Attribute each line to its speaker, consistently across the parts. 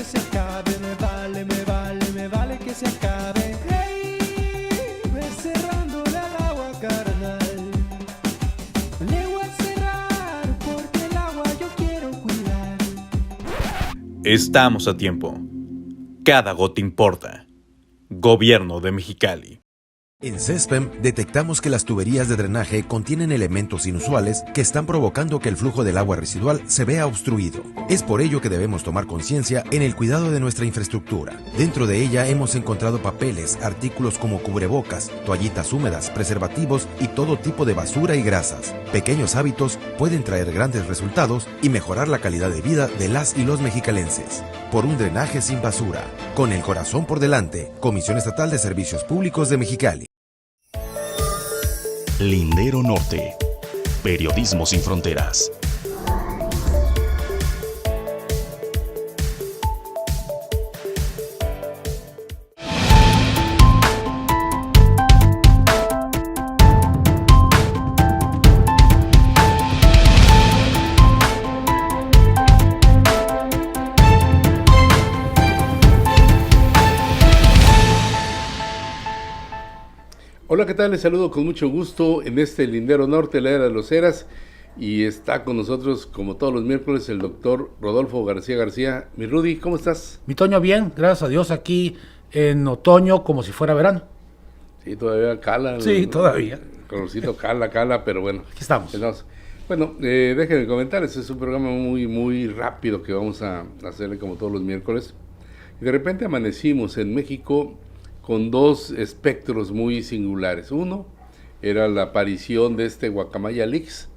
Speaker 1: que se acabe, me vale, me vale, me vale que se acabe. Hey, ve cerrándole al agua, carnal. Le voy a cerrar porque el agua yo quiero cuidar.
Speaker 2: Estamos a tiempo. Cada gota importa. Gobierno de Mexicali.
Speaker 3: En CESPEM detectamos que las tuberías de drenaje contienen elementos inusuales que están provocando que el flujo del agua residual se vea obstruido. Es por ello que debemos tomar conciencia en el cuidado de nuestra infraestructura. Dentro de ella hemos encontrado papeles, artículos como cubrebocas, toallitas húmedas, preservativos y todo tipo de basura y grasas. Pequeños hábitos pueden traer grandes resultados y mejorar la calidad de vida de las y los mexicalenses. Por un drenaje sin basura. Con el corazón por delante. Comisión Estatal de Servicios Públicos de Mexicali.
Speaker 4: Lindero Norte. Periodismo sin fronteras.
Speaker 5: Hola, ¿qué tal? Les saludo con mucho gusto en este Lindero Norte, la era de los eras, y está con nosotros, como todos los miércoles, el doctor Rodolfo García García. Mi Rudy, ¿cómo estás?
Speaker 6: Mi Toño, bien, gracias a Dios, aquí en otoño como si fuera verano.
Speaker 5: Sí, todavía cala.
Speaker 6: Sí, todavía.
Speaker 5: El colorcito cala, pero bueno.
Speaker 6: Aquí estamos.
Speaker 5: Bueno, déjenme comentar, este es un programa muy rápido que vamos a hacerle como todos los miércoles. Y de repente amanecimos en México con dos espectros muy singulares. Uno era la aparición de este Guacamaya Leaks,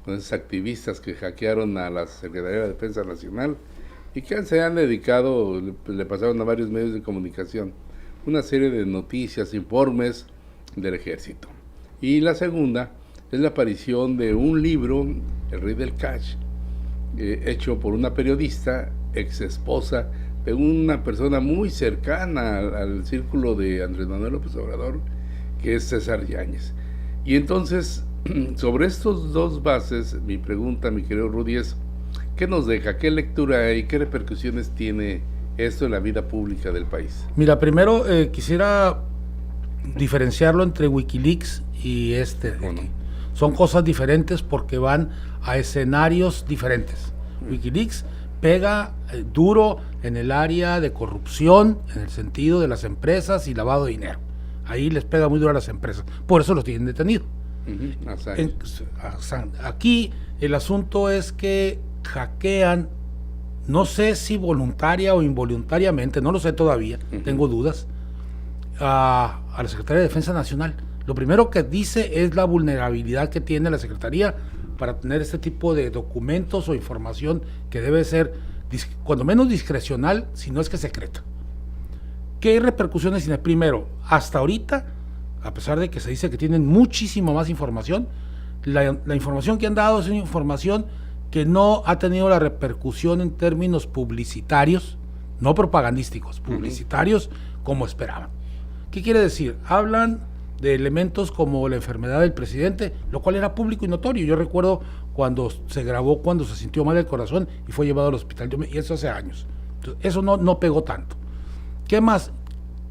Speaker 5: con esos activistas que hackearon a la Secretaría de Defensa Nacional y que se han dedicado, le pasaron a varios medios de comunicación, una serie de noticias, informes del ejército. Y la segunda es la aparición de un libro, El Rey del Cash, hecho por una periodista, ex esposa de una persona muy cercana al círculo de Andrés Manuel López Obrador, que es César Yáñez. Y entonces, sobre estos dos bases, mi pregunta, mi querido Rudy, es ¿qué nos deja? ¿Qué lectura hay? ¿Qué repercusiones tiene esto en la vida pública del país?
Speaker 6: Mira, primero quisiera diferenciarlo entre Wikileaks y
Speaker 5: Bueno.
Speaker 6: Son cosas diferentes porque van a escenarios diferentes. Wikileaks pega duro en el área de corrupción, en el sentido de las empresas y lavado de dinero. Ahí les pega muy duro a las empresas. Por eso los tienen detenidos. Aquí el asunto es que hackean, no sé si voluntaria o involuntariamente, no lo sé todavía, tengo dudas, a la Secretaría de Defensa Nacional. Lo primero que dice es la vulnerabilidad que tiene la Secretaría para tener este tipo de documentos o información que debe ser, cuando menos discrecional, si no es que secreta. ¿Qué repercusiones tiene? Primero, hasta ahorita, a pesar de que se dice que tienen muchísimo más información, la información que han dado es una información que no ha tenido la repercusión en términos publicitarios, no propagandísticos, publicitarios como esperaban. ¿Qué quiere decir? Hablan de elementos como la enfermedad del presidente, lo cual era público y notorio. Yo recuerdo cuando se grabó, cuando se sintió mal el corazón y fue llevado al hospital, y eso hace años. Entonces, eso no pegó tanto. ¿Qué más?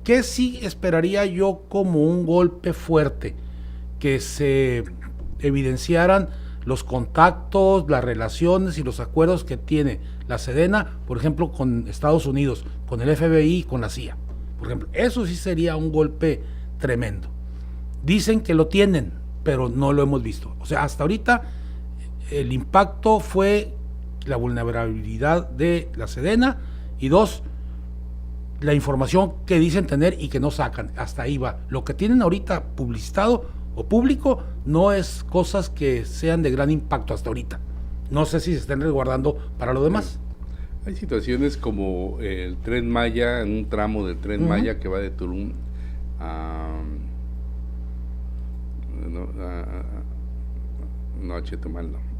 Speaker 6: ¿Qué sí esperaría yo como un golpe fuerte? Que se evidenciaran los contactos, las relaciones y los acuerdos que tiene la Sedena, por ejemplo, con Estados Unidos, con el FBI y con la CIA. Por ejemplo, eso sí sería un golpe tremendo. Dicen que lo tienen, pero no lo hemos visto. O sea, hasta ahorita el impacto fue la vulnerabilidad de la Sedena y dos, la información que dicen tener y que no sacan. Hasta ahí va. Lo que tienen ahorita publicitado o público no es cosas que sean de gran impacto hasta ahorita. No sé si se estén resguardando para lo demás.
Speaker 5: Hay situaciones como el Tren Maya, un tramo del Tren Maya que va de Tulum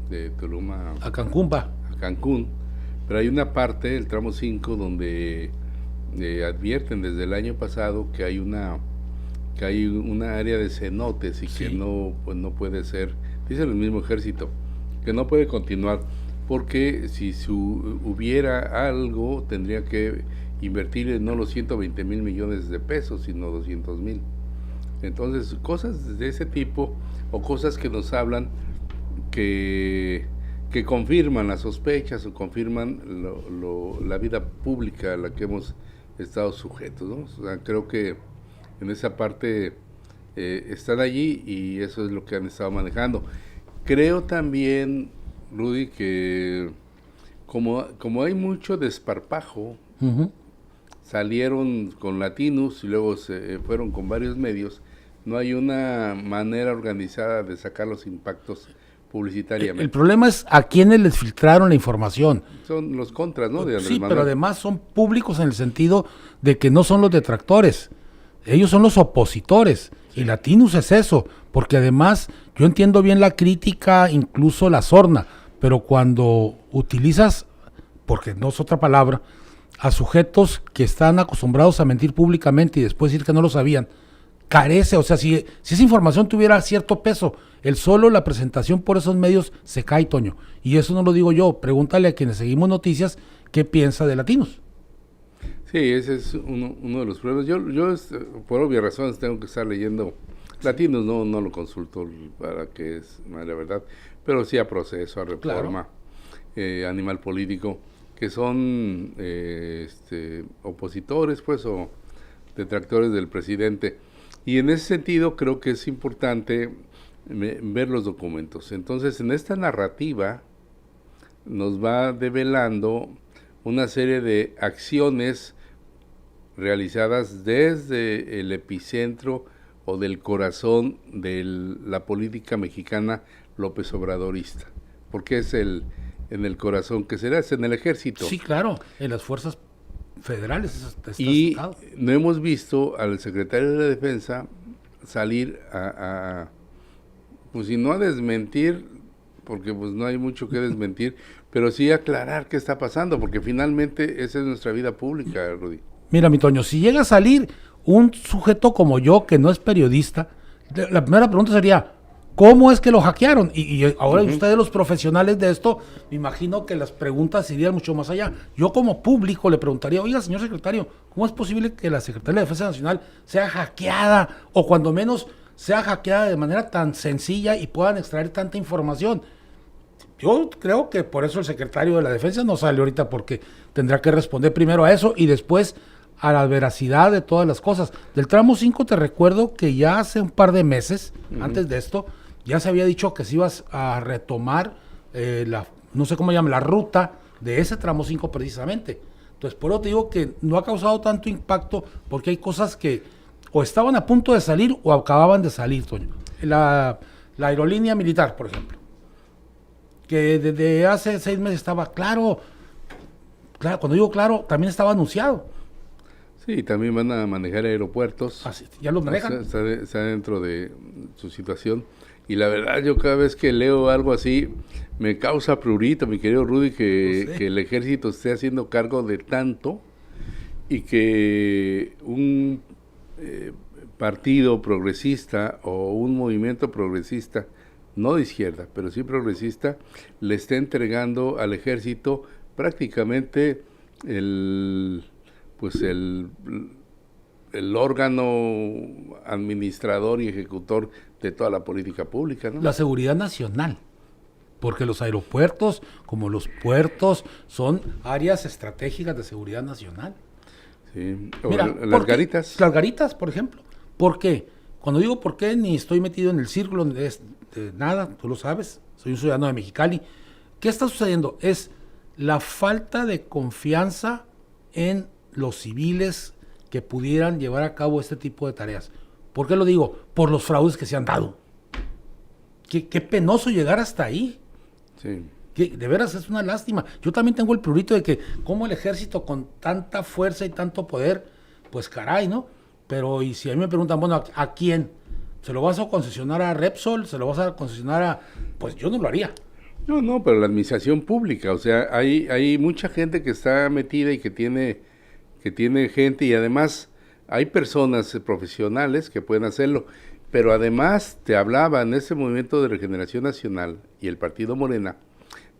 Speaker 5: de Tulum
Speaker 6: a Cancún va.
Speaker 5: A Cancún, pero hay una parte, el tramo 5, donde advierten desde el año pasado que hay una área de cenotes y sí, que no puede ser, dice el mismo ejército, que no puede continuar. porque si hubiera algo, tendría que invertir no los 120,000 millones de pesos, sino 200,000. Entonces, cosas de ese tipo, o cosas que nos hablan que confirman las sospechas o confirman la vida pública a la que hemos estado sujetos, ¿no? O sea, creo que en esa parte están allí y eso es lo que han estado manejando. Creo también, Rudy, que como hay mucho desparpajo, salieron con Latinus y luego se fueron con varios medios, no hay una manera organizada de sacar los impactos publicitariamente.
Speaker 6: El problema es a quienes les filtraron la información.
Speaker 5: Son los contras, ¿no? De Andrés
Speaker 6: Sí,
Speaker 5: Manuel.
Speaker 6: pero además son públicos en el sentido de que no son los detractores, ellos son los opositores, y Latinus es eso, porque además yo entiendo bien la crítica, incluso la sorna, pero cuando utilizas, porque no es otra palabra, a sujetos que están acostumbrados a mentir públicamente y después decir que no lo sabían, carece, o sea, si esa información tuviera cierto peso, la presentación por esos medios se cae, Toño. Y eso no lo digo yo, pregúntale a quienes seguimos noticias qué piensa de Latinus.
Speaker 5: Sí, ese es uno de los problemas. Yo por obvias razones tengo que estar leyendo Latinus, no lo consulto para que es la verdad, pero sí a Proceso, a Reforma, claro. Animal Político, que son opositores, pues, o detractores del presidente. Y en ese sentido creo que es importante ver los documentos. Entonces, en esta narrativa nos va develando una serie de acciones realizadas desde el epicentro o del corazón de la política mexicana López Obradorista. Porque es en el corazón que será, es en el ejército.
Speaker 6: Sí, claro, en las fuerzas federales.
Speaker 5: Y no hemos visto al secretario de la Defensa salir pues si no a desmentir, porque pues no hay mucho que desmentir, pero sí aclarar qué está pasando, porque finalmente esa es nuestra vida pública, Rudy.
Speaker 6: Mira, mi Toño, si llega a salir un sujeto como yo, que no es periodista, la primera pregunta sería, ¿cómo es que lo hackearon? Y ahora ustedes los profesionales de esto, me imagino que las preguntas irían mucho más allá. Yo como público le preguntaría, oiga, señor secretario, ¿cómo es posible que la Secretaría de Defensa Nacional sea hackeada, o cuando menos sea hackeada de manera tan sencilla y puedan extraer tanta información? Yo creo que por eso el secretario de la Defensa no sale ahorita, porque tendrá que responder primero a eso y después a la veracidad de todas las cosas. Del tramo 5 te recuerdo que ya hace un par de meses, antes de esto, ya se había dicho que se ibas a retomar no sé cómo llama, la ruta de ese tramo 5 precisamente. Entonces, por eso te digo que no ha causado tanto impacto, porque hay cosas que o estaban a punto de salir o acababan de salir, Toño. La aerolínea militar, por ejemplo, que desde hace 6 meses estaba claro, cuando digo claro, también estaba anunciado.
Speaker 5: Sí, también van a manejar aeropuertos.
Speaker 6: Así, ya los manejan.
Speaker 5: O sea, está dentro de su situación. Y la verdad, yo cada vez que leo algo así, me causa prurito, mi querido Rudy, que el ejército esté haciendo cargo de tanto y que un partido progresista o un movimiento progresista, no de izquierda, pero sí progresista, le esté entregando al ejército prácticamente el órgano administrador y ejecutor de toda la política pública, ¿no?
Speaker 6: La seguridad nacional, porque los aeropuertos, como los puertos, son áreas estratégicas de seguridad nacional.
Speaker 5: Sí.
Speaker 6: Mira,
Speaker 5: las garitas.
Speaker 6: Las garitas, por ejemplo. ¿Por qué? Cuando digo por qué, ni estoy metido en el círculo de nada, tú lo sabes, soy un ciudadano de Mexicali. ¿Qué está sucediendo? Es la falta de confianza en los civiles que pudieran llevar a cabo este tipo de tareas. ¿Por qué lo digo? Por los fraudes que se han dado. Qué penoso llegar hasta ahí.
Speaker 5: Sí.
Speaker 6: De veras es una lástima. Yo también tengo el prurito de que como el ejército con tanta fuerza y tanto poder, pues caray, ¿no? Pero y si a mí me preguntan, bueno, ¿a quién? ¿Se lo vas a concesionar a Repsol? ¿Se lo vas a concesionar a...? Pues yo no lo haría.
Speaker 5: No, pero la administración pública, o sea, hay mucha gente que está metida y que tiene gente, y además hay personas profesionales que pueden hacerlo, pero además te hablaba en ese movimiento de Regeneración Nacional y el Partido Morena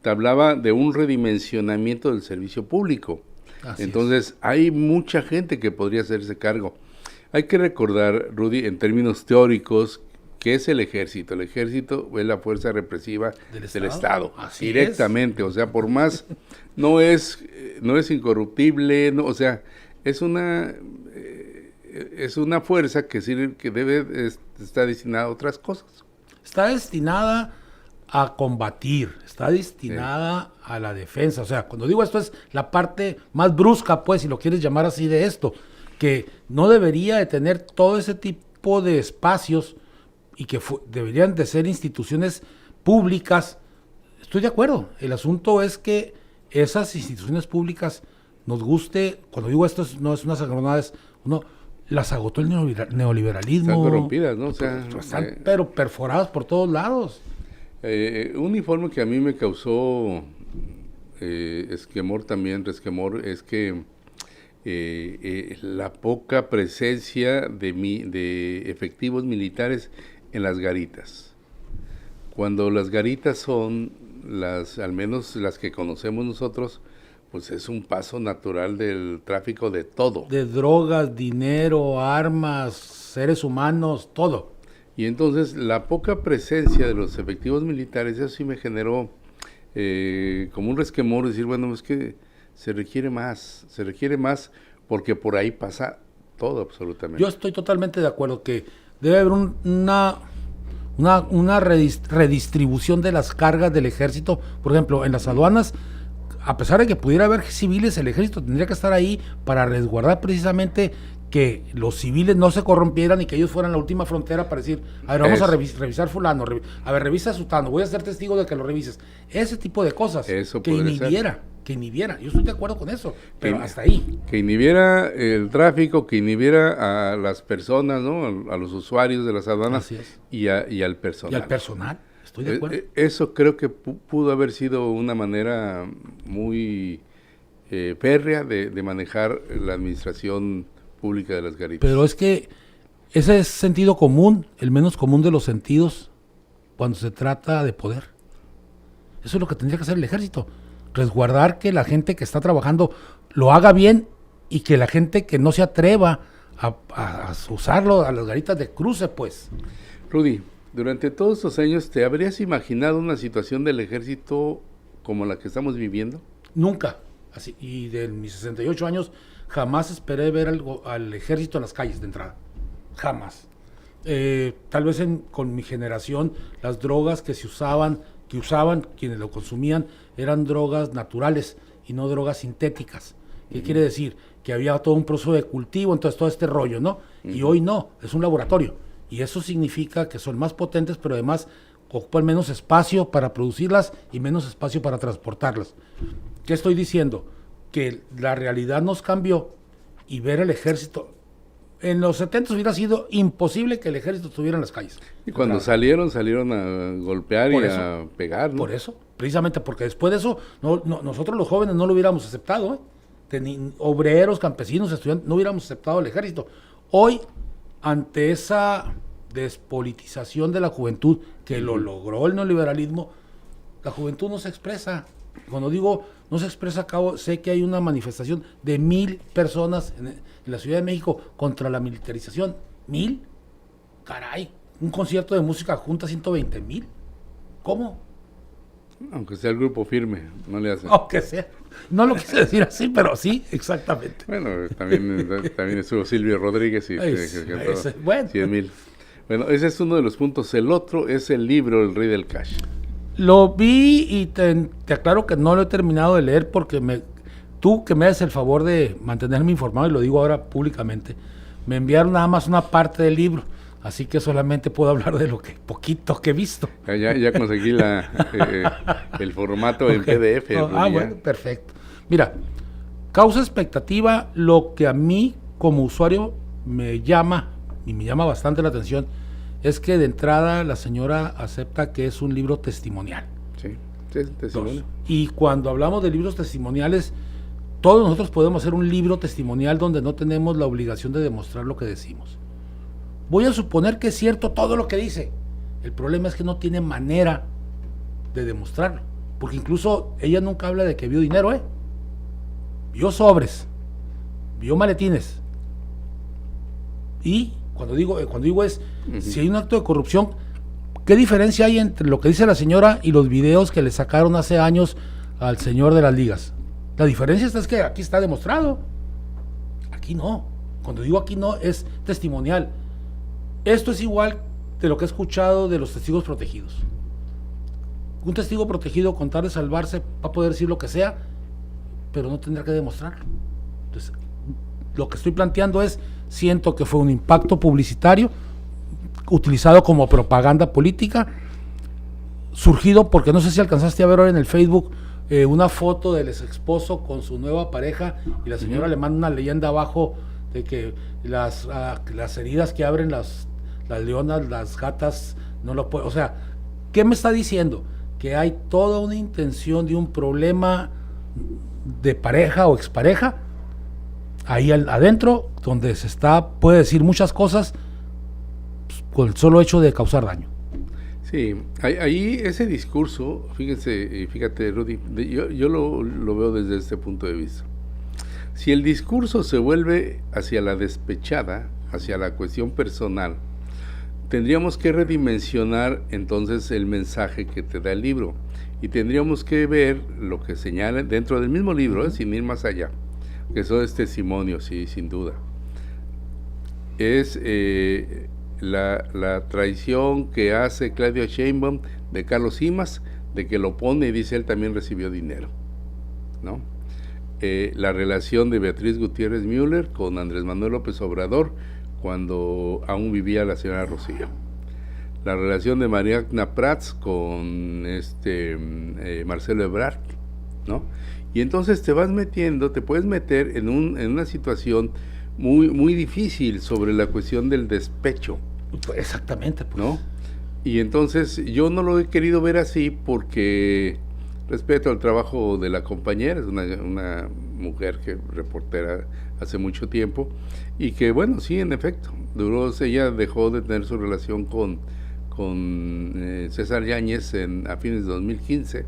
Speaker 5: te hablaba de un redimensionamiento del servicio público.
Speaker 6: Así
Speaker 5: Entonces, hay mucha gente que podría hacerse cargo. Hay que recordar, Rudy, en términos teóricos, ¿qué es el ejército? El ejército es la fuerza represiva del Estado,
Speaker 6: Así
Speaker 5: directamente. O sea, por más, no es incorruptible, no, o sea, es una fuerza que sirve, que está destinada a otras cosas.
Speaker 6: Está destinada a combatir, está destinada a la defensa. O sea, cuando digo esto es la parte más brusca, pues, si lo quieres llamar así, de esto, que no debería de tener todo ese tipo de espacios y que deberían de ser instituciones públicas. Estoy de acuerdo. El asunto es que esas instituciones públicas nos guste, cuando digo esto no es unas agronadas, las agotó el neoliberalismo.
Speaker 5: Están corrompidas, ¿no? O sea,
Speaker 6: están pero perforadas por todos lados.
Speaker 5: Un informe que a mí me causó resquemor, es que la poca presencia de efectivos militares en las garitas. Cuando las garitas son al menos las que conocemos nosotros, pues es un paso natural del tráfico de todo.
Speaker 6: De drogas, dinero, armas, seres humanos, todo.
Speaker 5: Y entonces la poca presencia de los efectivos militares, eso sí me generó como un resquemor, decir, bueno, es que se requiere más porque por ahí pasa todo absolutamente.
Speaker 6: Yo estoy totalmente de acuerdo que debe haber una redistribución de las cargas del ejército. Por ejemplo, en las aduanas, a pesar de que pudiera haber civiles, el ejército tendría que estar ahí para resguardar precisamente que los civiles no se corrompieran y que ellos fueran la última frontera para decir, a ver, vamos a revisar fulano, a ver, revisa sutano, voy a ser testigo de que lo revises. Ese tipo de cosas
Speaker 5: Eso
Speaker 6: que inhibiera. Yo estoy de acuerdo con eso, pero hasta ahí.
Speaker 5: Que inhibiera el tráfico, que inhibiera a las personas, ¿no? A los usuarios de las aduanas.
Speaker 6: Así es.
Speaker 5: Y al personal.
Speaker 6: Y al personal, estoy de acuerdo.
Speaker 5: Eso creo que pudo haber sido una manera muy férrea de manejar la administración pública de las garitas.
Speaker 6: Pero es que ese es sentido común, el menos común de los sentidos cuando se trata de poder. Eso es lo que tendría que hacer el ejército, resguardar que la gente que está trabajando lo haga bien y que la gente que no se atreva a usarlo a las garitas de cruce, pues.
Speaker 5: Rudy, durante todos estos años, ¿te habrías imaginado una situación del ejército como la que estamos viviendo?
Speaker 6: Nunca. Así, y de mis 68 años jamás esperé ver al ejército en las calles de entrada. Jamás. Tal vez con mi generación, las drogas que usaban quienes lo consumían, eran drogas naturales y no drogas sintéticas. ¿Qué quiere decir? Que había todo un proceso de cultivo, entonces todo este rollo, ¿no? Y hoy no, es un laboratorio. Y eso significa que son más potentes, pero además ocupan menos espacio para producirlas y menos espacio para transportarlas. ¿Qué estoy diciendo? Que la realidad nos cambió y ver el ejército. En los 70 hubiera sido imposible que el ejército estuviera en las calles.
Speaker 5: Y cuando salieron a golpear a pegar, ¿no?
Speaker 6: Por eso, precisamente porque después de eso, nosotros los jóvenes no lo hubiéramos aceptado, obreros, campesinos, estudiantes, no hubiéramos aceptado el ejército. Hoy, ante esa despolitización de la juventud que lo logró el neoliberalismo, la juventud no se expresa. Cuando digo no se expresa, sé que hay una manifestación de 1,000 personas en la Ciudad de México contra la militarización. 1,000, caray, un concierto de música junta 120,000. ¿Cómo?
Speaker 5: Aunque sea el grupo firme, no le hacen.
Speaker 6: Aunque sea, no lo quise decir así, pero sí, exactamente.
Speaker 5: Bueno, también estuvo Silvio Rodríguez y
Speaker 6: bueno.
Speaker 5: 100,000. Bueno, ese es uno de los puntos. El otro es el libro El Rey del Cash.
Speaker 6: Lo vi y te aclaro que no lo he terminado de leer porque tú que me haces el favor de mantenerme informado, y lo digo ahora públicamente, me enviaron nada más una parte del libro, así que solamente puedo hablar de lo que poquito que he visto.
Speaker 5: Ya conseguí el formato en PDF.
Speaker 6: Bueno, perfecto. Mira, causa expectativa lo que a mí como usuario me llama bastante la atención, es que de entrada la señora acepta que es un libro testimonial.
Speaker 5: Sí, testimonio.
Speaker 6: Y cuando hablamos de libros testimoniales, todos nosotros podemos hacer un libro testimonial donde no tenemos la obligación de demostrar lo que decimos. Voy a suponer que es cierto todo lo que dice. El problema es que no tiene manera de demostrarlo. porque incluso ella nunca habla de que vio dinero, vio sobres, vio maletines. Y cuando digo es, si hay un acto de corrupción, ¿qué diferencia hay entre lo que dice la señora y los videos que le sacaron hace años al señor de las ligas? La diferencia es que aquí está demostrado. Aquí no. Cuando digo aquí no, es testimonial. Esto es igual de lo que he escuchado de los testigos protegidos. Un testigo protegido, con tal de salvarse, va a poder decir lo que sea, pero no tendrá que demostrarlo. Entonces, lo que estoy planteando es, siento que fue un impacto publicitario utilizado como propaganda política, surgido porque no sé si alcanzaste a ver ahora en el Facebook una foto del ex esposo con su nueva pareja, y la señora le manda una leyenda abajo de que las heridas que abren las leonas, las gatas, no lo pueden. O sea, ¿qué me está diciendo? Que hay toda una intención de un problema de pareja o expareja ahí adentro, donde puede decir muchas cosas pues, con el solo hecho de causar daño.
Speaker 5: Sí, ahí ese discurso, fíjate Rudy, yo lo veo desde este punto de vista. Si el discurso se vuelve hacia la despechada, hacia la cuestión personal, tendríamos que redimensionar entonces el mensaje que te da el libro, y tendríamos que ver lo que señala dentro del mismo libro, sin ir más allá, que son testimonios, sí, sin duda. Es la traición que hace Claudia Sheinbaum de Carlos Simas, de que lo pone y dice él también recibió dinero, ¿no? La relación de Beatriz Gutiérrez Müller con Andrés Manuel López Obrador cuando aún vivía la señora Rocío. La relación de Mariana Prats con Marcelo Ebrard, ¿no? Y entonces te puedes meter en una situación muy, muy difícil sobre la cuestión del despecho.
Speaker 6: Exactamente, pues.
Speaker 5: ¿No? Y entonces yo no lo he querido ver así porque respeto al trabajo de la compañera, es una mujer que reportera hace mucho tiempo, y que bueno, sí, en efecto, ella dejó de tener su relación con César Yáñez a fines de 2015,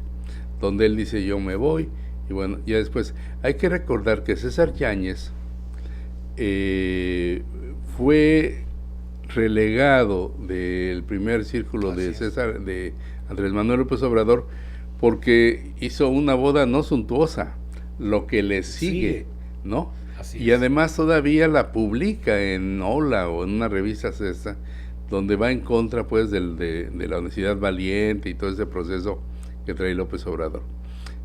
Speaker 5: donde él dice yo me voy, y bueno, ya después hay que recordar que César Yáñez fue relegado del primer círculo de Andrés Manuel López Obrador porque hizo una boda no suntuosa, lo que le sigue, ¿no? Y además todavía la publica en Hola o en una revista esta, donde va en contra pues de la Universidad Valiente y todo ese proceso que trae López Obrador.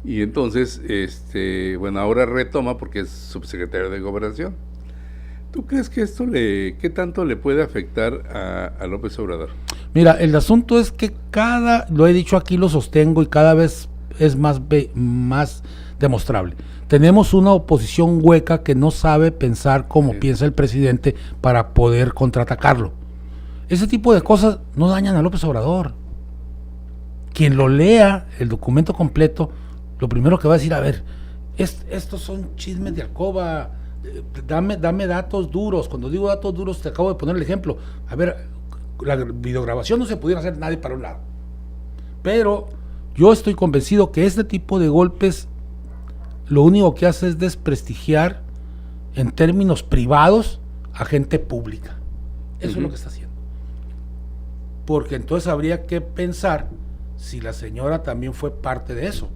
Speaker 5: Y entonces, bueno, ahora retoma porque es subsecretario de Gobernación. ¿Tú crees que esto qué tanto le puede afectar a López Obrador?
Speaker 6: Mira, el asunto es que lo he dicho aquí, lo sostengo y cada vez es más demostrable. Tenemos una oposición hueca que no sabe pensar como piensa el presidente para poder contraatacarlo. Ese tipo de cosas no dañan a López Obrador. Quien lo lea, el documento completo, lo primero que va a decir, a ver, estos son chismes de alcoba, dame datos duros. Cuando digo datos duros, te acabo de poner el ejemplo. A ver, la videograbación no se pudiera hacer nadie para un lado. Pero yo estoy convencido que este tipo de golpes lo único que hace es desprestigiar en términos privados a gente pública. Eso es lo que está haciendo. Porque entonces habría que pensar si la señora también fue parte de eso.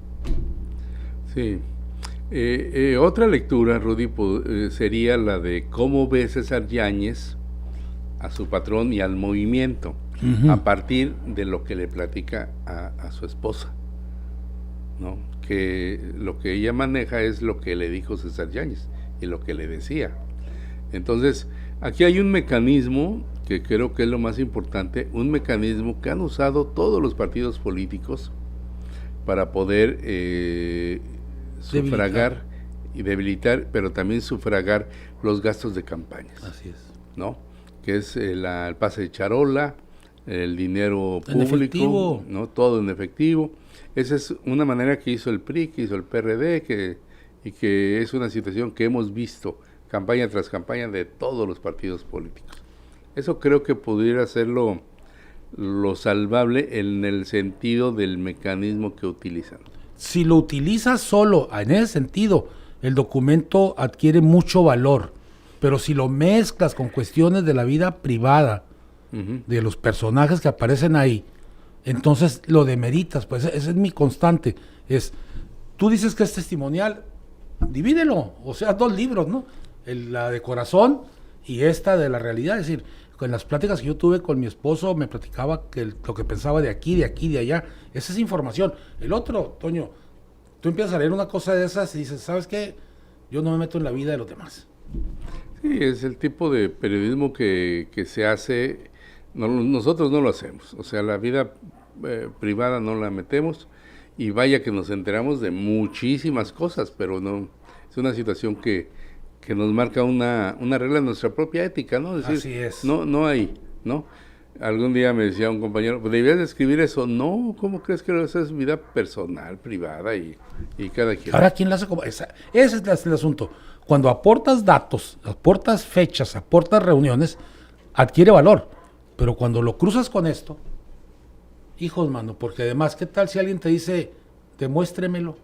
Speaker 5: Sí. Otra lectura, Rudy, sería la de cómo ve César Yáñez a su patrón y al movimiento, a partir de lo que le platica a su esposa, ¿no? Que lo que ella maneja es lo que le dijo César Yáñez y lo que le decía. Entonces, aquí hay un mecanismo que creo que es lo más importante, un mecanismo que han usado todos los partidos políticos para poder sufragar y debilitar, pero también sufragar los gastos de campañas.
Speaker 6: Así es.
Speaker 5: ¿No? Que es el pase de charola, el dinero público,
Speaker 6: en efectivo,
Speaker 5: ¿no? Todo en efectivo. Esa es una manera que hizo el PRI, que hizo el PRD, y que es una situación que hemos visto campaña tras campaña de todos los partidos políticos. Eso creo que pudiera ser lo salvable en el sentido del mecanismo que utilizan.
Speaker 6: Si lo utilizas solo en ese sentido, el documento adquiere mucho valor, pero si lo mezclas con cuestiones de la vida privada, de los personajes que aparecen ahí, entonces lo demeritas. Pues ese es mi constante. Tú dices que es testimonial, divídelo, o sea, 2 libros, ¿no? La de corazón y esta de la realidad. Es decir, en las pláticas que yo tuve con mi esposo, me platicaba que lo que pensaba de aquí, de allá. Esa es información. El otro, Toño, tú empiezas a leer una cosa de esas y dices, ¿sabes qué? Yo no me meto en la vida de los demás.
Speaker 5: Sí, es el tipo de periodismo que se hace, nosotros no lo hacemos, o sea, la vida privada no la metemos, y vaya que nos enteramos de muchísimas cosas, pero no, es una situación que nos marca una regla de nuestra propia ética, ¿no? Es decir,
Speaker 6: así es.
Speaker 5: No hay, ¿no? Algún día me decía un compañero, pues debías de escribir eso. No, ¿cómo crees que eso es vida personal, privada y cada quien?
Speaker 6: Ahora, ¿quién lo hace como esa? Ese es el asunto. Cuando aportas datos, aportas fechas, aportas reuniones, adquiere valor. Pero cuando lo cruzas con esto, hijos, mano, porque además, ¿qué tal si alguien te dice, demuéstremelo?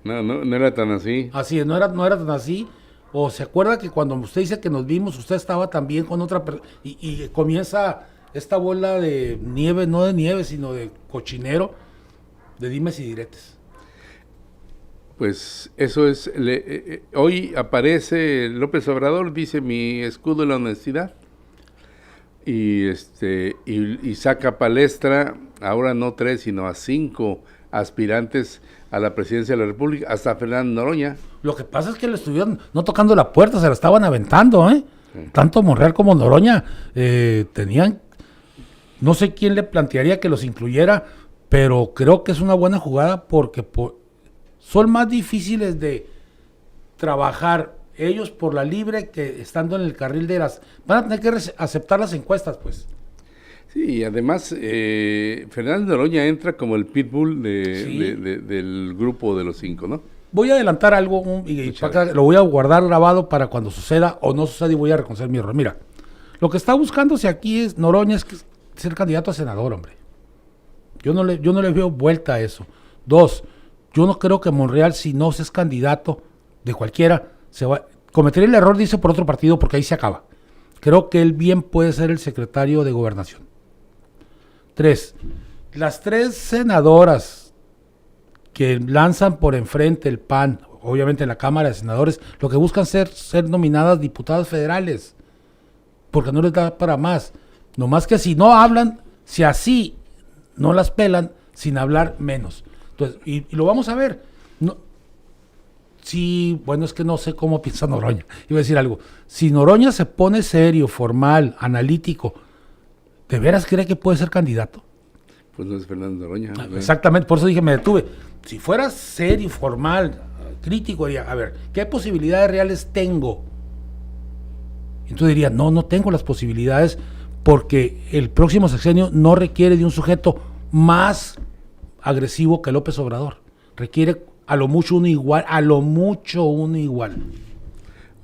Speaker 5: No era tan así.
Speaker 6: Así es, no era tan así. O se acuerda que cuando usted dice que nos vimos, usted estaba también con otra persona, y comienza esta bola de nieve, no de nieve, sino de cochinero, de dimes y diretes.
Speaker 5: Pues eso es, hoy aparece López Obrador, dice mi escudo es la honestidad, y saca palestra, ahora no 3, sino a 5 aspirantes a la presidencia de la República, hasta Fernando Noroña.
Speaker 6: Lo que pasa es que le estuvieron no tocando la puerta, se la estaban aventando, ¿eh? Sí. Tanto Monreal como Noroña tenían, no sé quién le plantearía que los incluyera, pero creo que es una buena jugada porque son más difíciles de trabajar ellos por la libre que estando en el carril de las... Van a tener que aceptar las encuestas, pues.
Speaker 5: Sí, y además Fernando Noroña entra como el pitbull del grupo de los 5, ¿no?
Speaker 6: Voy a adelantar algo y lo voy a guardar grabado para cuando suceda o no suceda y voy a reconocer mi error. Mira, lo que está buscándose aquí es Noroña es ser candidato a senador, hombre. Yo no le veo vuelta a eso. 2, yo no creo que Monreal, si no es candidato de cualquiera, cometería el error, dice, por otro partido, porque ahí se acaba. Creo que él bien puede ser el secretario de Gobernación. 3, las 3 senadoras que lanzan por enfrente el PAN, obviamente en la Cámara de Senadores, lo que buscan ser nominadas diputadas federales, porque no les da para más. Nomás que si no hablan, si así no las pelan, sin hablar menos. Entonces, y lo vamos a ver. No, bueno, es que no sé cómo piensa Noroña. Iba a decir algo. Si Noroña se pone serio, formal, analítico, ¿de veras cree que puede ser candidato?
Speaker 5: Pues no es Fernando Noroña.
Speaker 6: Exactamente, por eso dije, me detuve. Si fuera serio, formal, crítico, diría, a ver, ¿qué posibilidades reales tengo? Entonces diría, no tengo las posibilidades porque el próximo sexenio no requiere de un sujeto más agresivo que López Obrador. Requiere a lo mucho uno igual.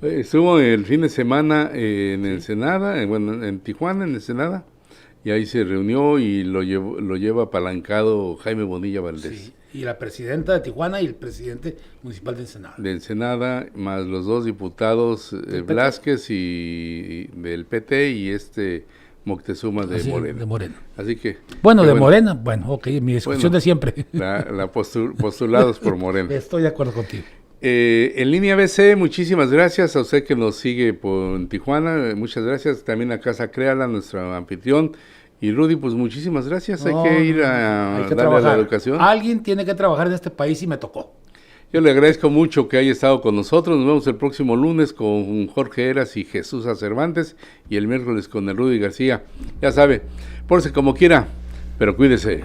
Speaker 5: Estuvo el fin de semana en Ensenada, en Tijuana, en Ensenada, y ahí se reunió y lo lleva apalancado Jaime Bonilla Valdés.
Speaker 6: Sí, y la presidenta de Tijuana y el presidente municipal de Ensenada.
Speaker 5: De Ensenada, más los 2 diputados, Blázquez y del PT y Moctezuma de Morena.
Speaker 6: De Morena.
Speaker 5: Así que...
Speaker 6: Morena, ok, mi discusión de siempre.
Speaker 5: Postulados por Morena.
Speaker 6: Estoy de acuerdo contigo.
Speaker 5: En línea BC, muchísimas gracias a usted que nos sigue en Tijuana, muchas gracias, también a Casa Créala, nuestro anfitrión, y Rudy, pues muchísimas gracias, hay que ir a darle a la educación.
Speaker 6: Alguien tiene que trabajar en este país y me tocó.
Speaker 5: Yo le agradezco mucho que haya estado con nosotros, nos vemos el próximo lunes con Jorge Heras y Jesús Cervantes, y el miércoles con el Rudy García. Ya sabe, pórse como quiera, pero cuídese.